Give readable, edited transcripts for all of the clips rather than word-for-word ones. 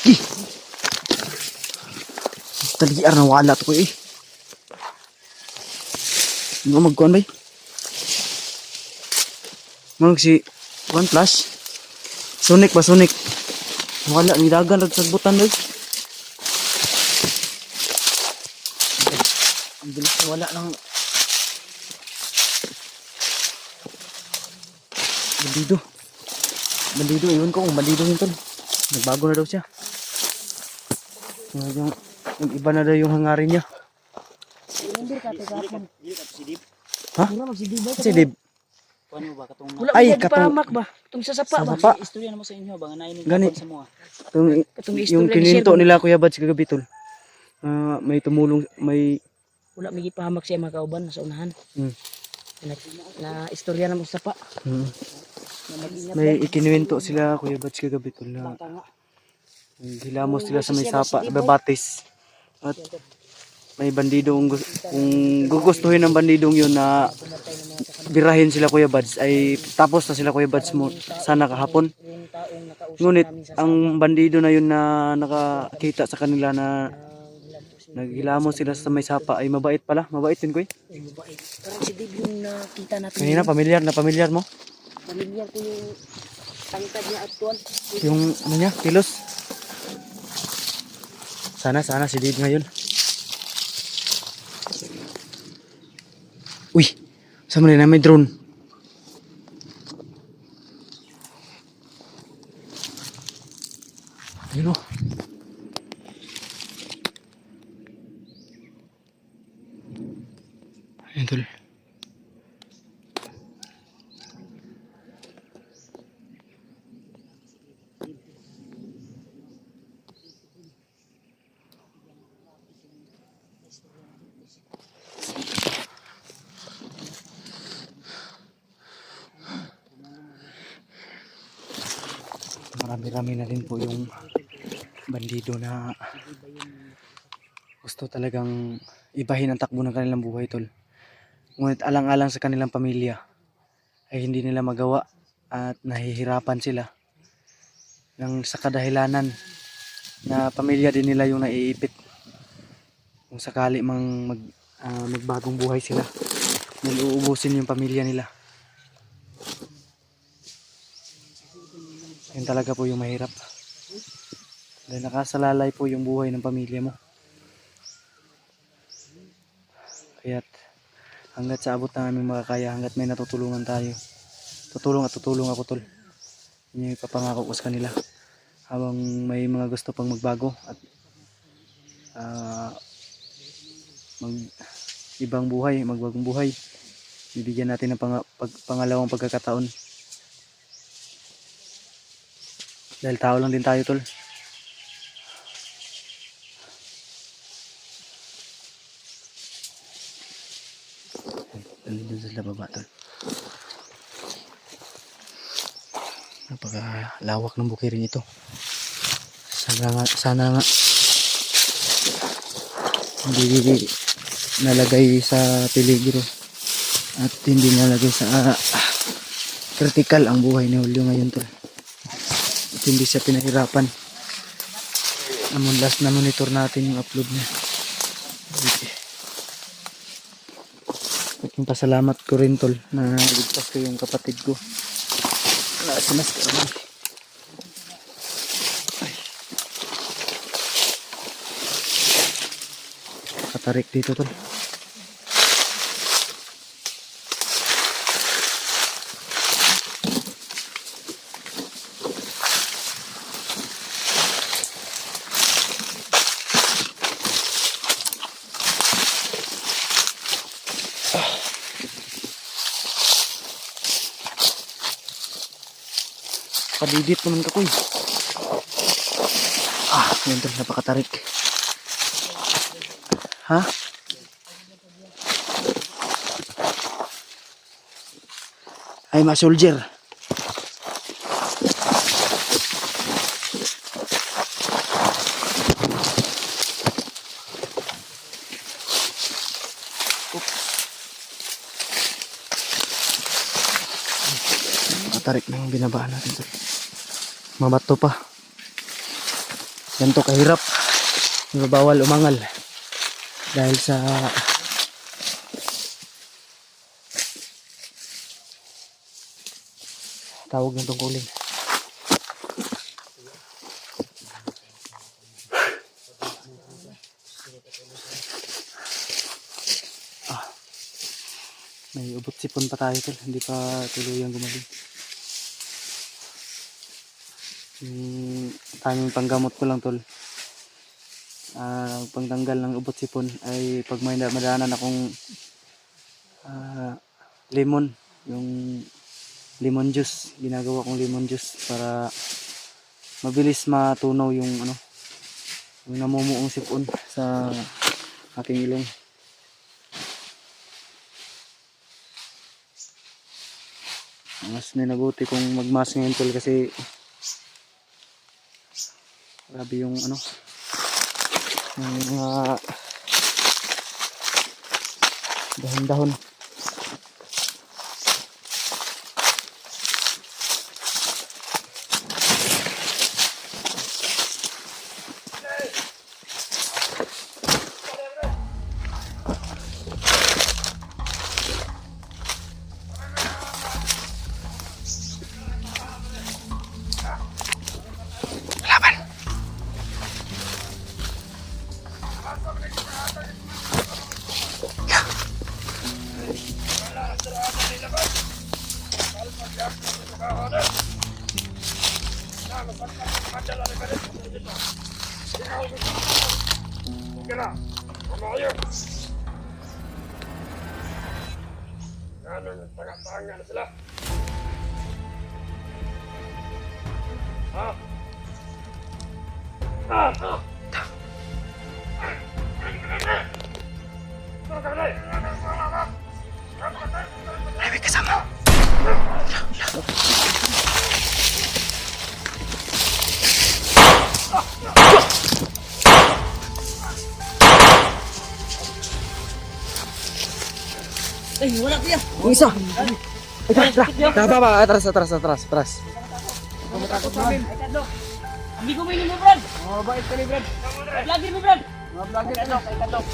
Gi. Taliar na wala to ko eh. Ano magkuhan ba? Mag si One Plus. Sonic ba Sonic? Wala ni dagan rag sagbutan doy. Ang bilis na wala lang. Bandido. Bandido, iwan ko kung bandido yun tol. Nagbago na daw siya. Yung iba na daw yung hangarin niya. Ha? Si Dib. Ano ba katong Ay, katong pamak ba? Itong sasapa ba? sasapa. istorya na mo sa inyo ba nga nain Gani. sa mo. Yung istorya kininto ni nila Kuya Bads kagabi tol. May tumulong, may wala may gipahamak siya mga kauban sa unahan. hmm. Na istorya na mo sa sapa. Hmm. May ikinuwento sila Kuya Bads kagabi tol na hilamos sila sa may sapa, babatis. At may bandidong kung gugustuhin ng bandidong yun na birahin sila Kuya Bads ay tapos na sila Kuya Bads mo sana kahapon. Ngunit ang bandido na yun na nakakita sa kanila na naghilamos sila sa may sapa ay mabait pala. Mabait din ko eh. Mabait. Parang si Dave yung nakita natin. Kanina pamilyar mo? Pamilyar ko yung tangkad niya at tuwan. Yung ano niya, kilos. Sana si Dave ngayon. Uy, sama rin na may drone. Ayun o. Ayun tol. Marami-rami na rin po yung bandido na gusto talagang ibahin ang takbo ng kanilang buhay tol. Ngunit alang-alang sa kanilang pamilya ay hindi nila magawa at nahihirapan sila ng sa kadahilanan na pamilya din nila yung naiipit. Kung sakali mang magbagong buhay sila, uubusin yung pamilya nila. Yan talaga po yung mahirap. Dahil nakasalalay po yung buhay ng pamilya mo. Kaya't hanggat sa abot ng aming makakaya, hanggat may natutulungan tayo, tutulong ako tol. Yun yung ipapangako ko sa kanila. Habang may mga gusto pang magbago at ibang buhay, magbagong buhay, bibigyan natin ng pangalawang pagkakataon. Dahil tao lang din tayo tol. Dun sa baba tol. Napakalawak ng bukirin ito. Sana nga hindi nalagay sa peligro at hindi nalagay sa critical ang buhay ni Julio ngayon tol. Hindi siya pinahirapan. Last na monitor natin yung upload niya. At pasalamat ko rin tol na ligtas ko yung kapatid ko. Sinas ka naman. Katarik dito tol. Padidit naman ka kuy. Yan tol, napakatarik. Ha? Ay ma-soldier. Tarik ng binabaan natin tol. Mabato pa. ganito kahirap. Bawal umangal dahil sa tawag ng tungkulin. May ubot sipon pa tayo tol, hindi pa tuluyang gumaling. Tanging panggamot ko lang tol, pangtanggal ng ubot sipon ay pag may madaanan akong lemon, yung lemon juice, ginagawa kong lemon juice para mabilis matunaw yung yung namumuong sipon sa aking ilong. Mas minabuti kong magmask ngayon tol kasi grabe yung yung mga dahon-dahon. May kasama. Ay, wala kuya. Yung isa. Atras. Amigo mo yun mo, Brad. Oh, bait ka ni Brad. Vlogger mo, Brad. Mga vlogger, kay Kadok.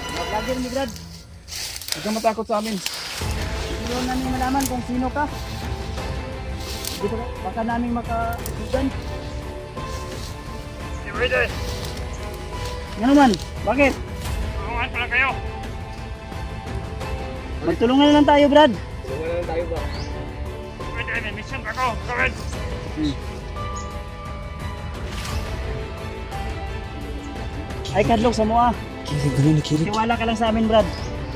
Mga vlogger ni Brad. Huwag kang matakot sa amin. Hindi lang namin malaman kung sino ka. Dito, baka namin makakutan. Hindi pwede. Ano man? Bakit? Tulungan pala kayo. Magtulungan na lang tayo, Brad. Pwede, may mission ako. Gawin. Ay, Kadlok, sa mua. Kilig. Tiwala ka lang sa amin, Brad.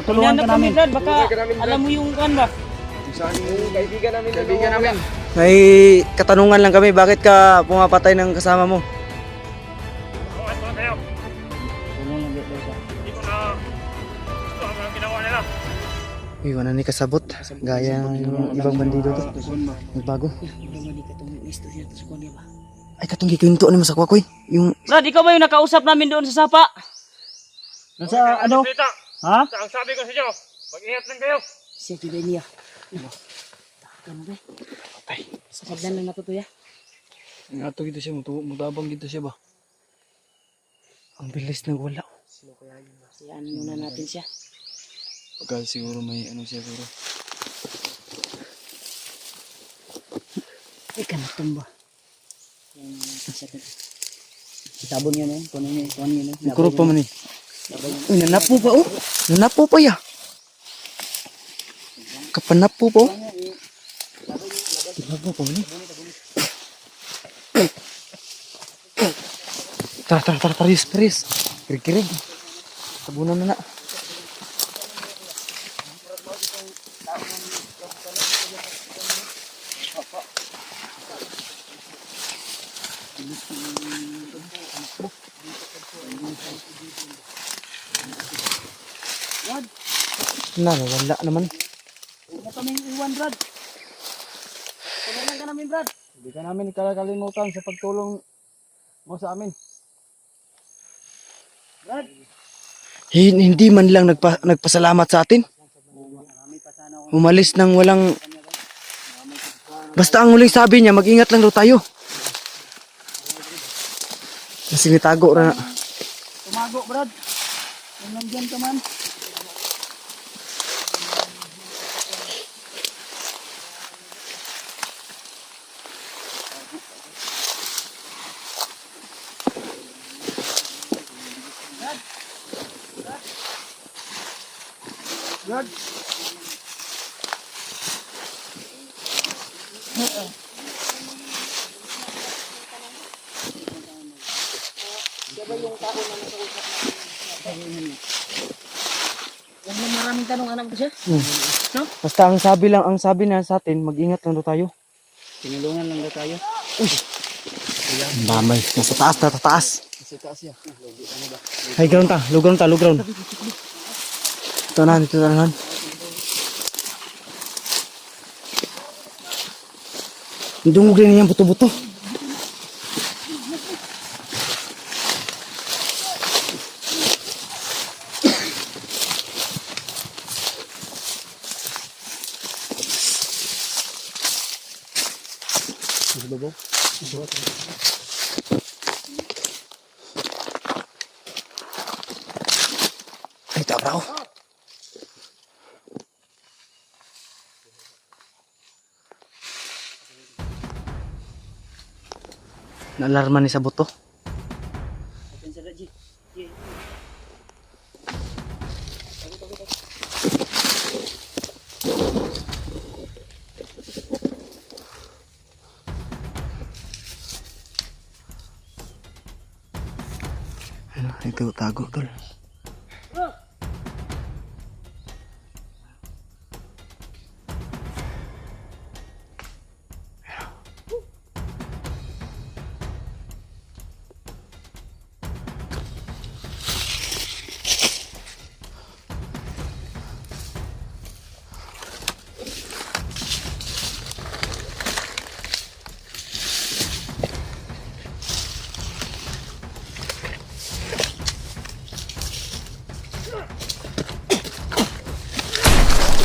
Tutulungan ka namin. Brad, baka alam mo yung kan ba? Kaibigan namin. May katanungan lang kami, bakit ka pumapatay ng kasama mo? Tulungan pala kayo. Hindi ko na gusto ang ginawa nila. Iwan na ni kasabot, gaya yung ibang bandido to. Nagbago. Ay, katong gikwento ni mo sa kwakoy. Yung Brad, ikaw ba yung nakausap namin doon sa sapa? Nasa ano? Salita. Ha? Ang sabi ko sa inyo, mag-ingat lang kayo. Siya juga niya. Ano ba? patay. Sa sagdan lang natutuya. Ang ato gito siya, mutabang gito siya ba? Ang bilis nagwala. Siyaan muna natin siya. Pagka siguro may siya siguro. Ay, kanatumba. Yung sa itabon yun eh. Kunin yun eh. Nagkurot pa man eh. Uy, nanapo pa oh. Nanapo pa ya. Kapanapo pa oh. Tibago pa man eh. Tara, paris. Kirig. Tabunan na na. Wala naman. Huwag na kaming iwan, Brad. Tulungan ka namin, Brad. Hindi ka namin kakalimutan sa pagtulong mo sa amin. Brad. Hindi man lang nagpasalamat sa atin. Umalis nang walang Basta ang huling sabi niya, mag-ingat lang daw tayo. Kasi nitago na. Tumago, Brad. Kung nandyan ka man. Brad. Huwag mo maraming tanong anak ko siya. Basta ang sabi na sa atin, mag-ingat lang daw tayo. Tinulungan lang daw tayo. Ang damay. Nasa taas, nasa taas. Sa taas ya. High ground ta, low ground ta, low ground. Ito na, ito na. Dungog din yan, buto-buto. Ay, tabraw. Naalarma ni sa buto. Ano, ito tago tol.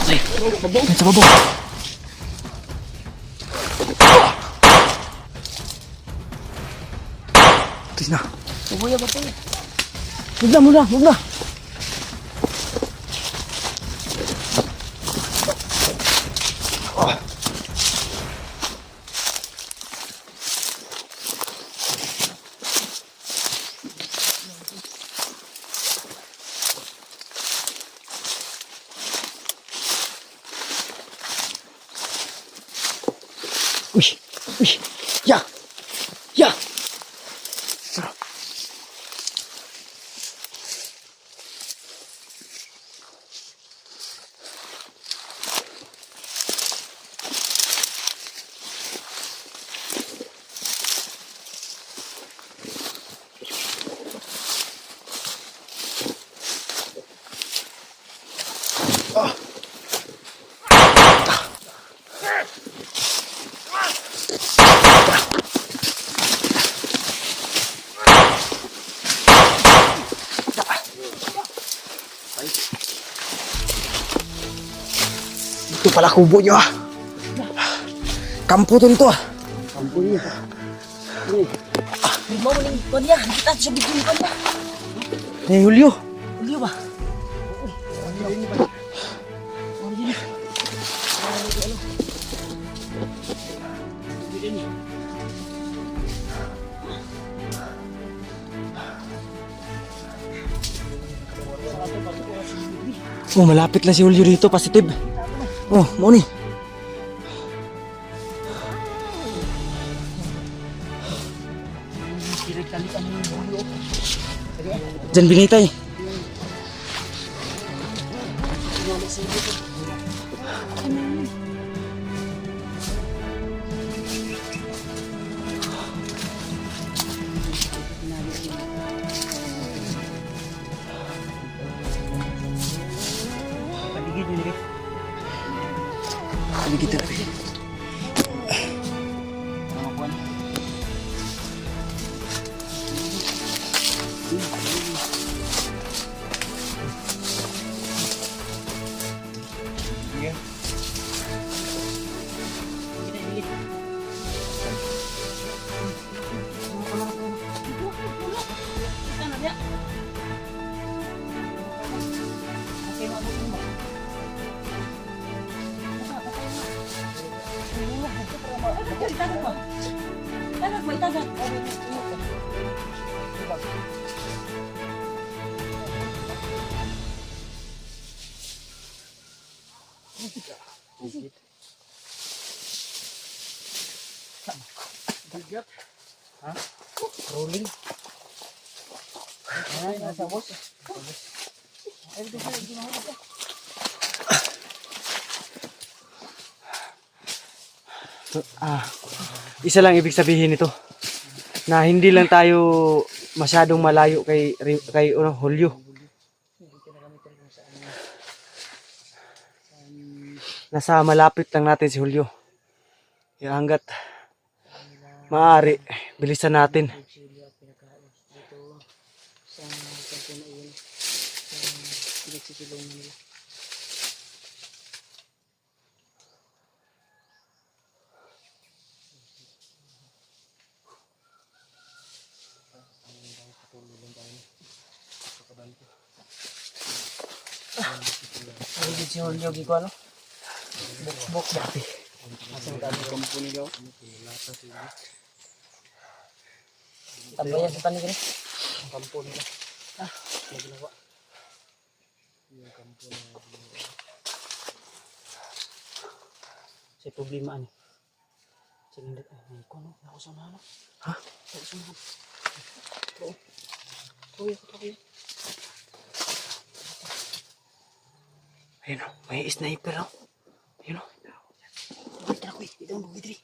Ay, sa babo. Tis na. Ubuya ba po? Huwag na. Uy, ya. Ito pala kubo nyo ah. Kampo to dito ah. Kampo niya. Di mo ning kon niya. Kita sa bigyan kon niya. Hey Julio. Uliyo ba? Oh, malapit lang si Julio dito, positive. Oh, mau ni. Diyan binitay. Paligid na rin. Itagad mo. Itagad mo, itagad. Rolling. Ay, nasa boss. So, isa lang ibig sabihin nito na hindi lang tayo masyadong malayo kay Julio. Nasa malapit lang natin si Julio. Kaya hanggat maaari, bilisan natin. Hindi si Julio, gigo ano? Buk dati. Asang dami. Kampuni daw. Tambayan sa panig rin. Kampuni daw. Sa problema ani. Sinindot ay kono ako sa mano. Ha? Ako sa mano. Tuloy. Ayun o, may sniper o. Ayun o. Tara ko, dito ang bukid rin.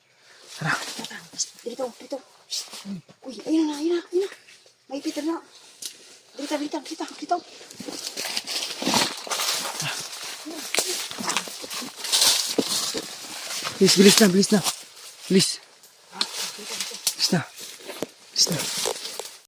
Tara. Dito. Uy, ayun na. May Peter na. Dito. Bilis na. Bilis na.